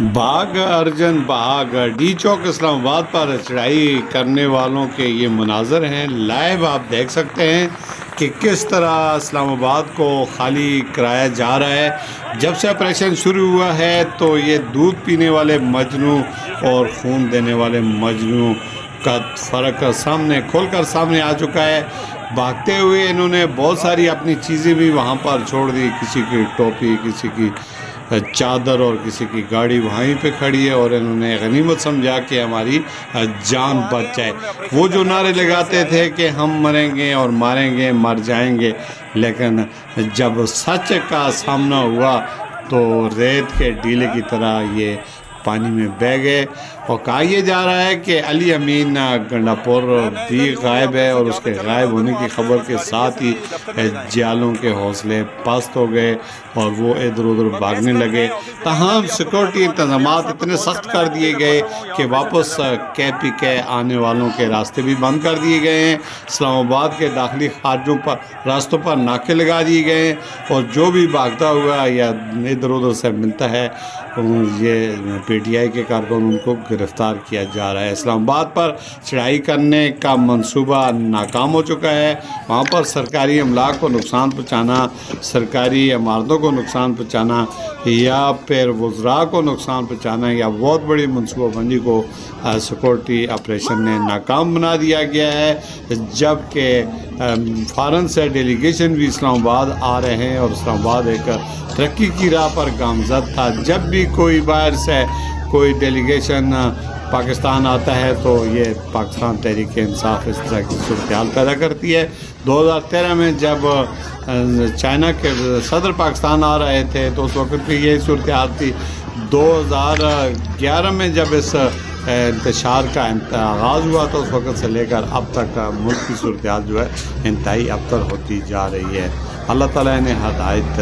باغ ارجن باغ D چوک اسلام آباد پر چڑھائی کرنے والوں کے یہ مناظر ہیں۔ لائیو آپ دیکھ سکتے ہیں کہ کس طرح اسلام آباد کو خالی کرایا جا رہا ہے۔ جب سے آپریشن شروع ہوا ہے تو یہ دودھ پینے والے مجنو اور خون دینے والے مجنو کا فرق سامنے کھول کر سامنے آ چکا ہے۔ بھاگتے ہوئے انہوں نے بہت ساری اپنی چیزیں بھی وہاں پر چھوڑ دی، کسی کی ٹوپی، کسی کی چادر اور کسی کی گاڑی وہیں پہ کھڑی ہے، اور انہوں نے غنیمت سمجھا کہ ہماری جان بچ جائے۔ وہ جو نعرے لگاتے تھے کہ ہم مریں گے اور ماریں گے، مر جائیں گے، لیکن جب سچ کا سامنا ہوا تو ریت کے ڈیلے کی طرح یہ پانی میں بہہ گئے۔ اور کہا یہ جا رہا ہے کہ علی امین گنڈاپور بھی غائب ہے، اور اس کے غائب ہونے کی خبر کے ساتھ ہی جیالوں کے حوصلے پست ہو گئے اور وہ ادھر ادھر بھاگنے لگے۔ تاہم سیکورٹی انتظامات اتنے سخت کر دیے گئے کہ واپس کے کے آنے والوں کے راستے بھی بند کر دیے گئے ہیں۔ اسلام آباد کے داخلی خارجوں پر راستوں پر ناکے لگا دیے گئے ہیں، اور جو بھی بھاگتا ہوا یا ادھر ادھر سے ملتا ہے یہ پی ٹی آئی کے کارکن ان کو گرفتار کیا جا رہا ہے۔ اسلام آباد پر چڑھائی کرنے کا منصوبہ ناکام ہو چکا ہے۔ وہاں پر سرکاری املاک کو نقصان پہنچانا، سرکاری عمارتوں کو نقصان پہنچانا یا پھر وزراء کو نقصان پہنچانا یا بہت بڑی منصوبہ بندی کو سیکورٹی آپریشن نے ناکام بنا دیا گیا ہے، جبکہ فارن سے ڈیلیگیشن بھی اسلام آباد آ رہے ہیں، اور اسلام آباد ایک ترقی کی راہ پر گامزد تھا۔ جب بھی کوئی باہر سے کوئی ڈیلیگیشن پاکستان آتا ہے تو یہ پاکستان تحریک انصاف اس طرح کی صورتحال پیدا کرتی ہے۔ 2013 میں جب چائنا کے صدر پاکستان آ رہے تھے تو اس وقت بھی یہی صورتحال تھی۔ 2011 میں جب اس انتشار کا آغاز ہوا تو اس وقت سے لے کر اب تک ملک کی صورتحال جو ہے انتہائی ابتر ہوتی جا رہی ہے۔ اللہ تعالیٰ نے ہدایت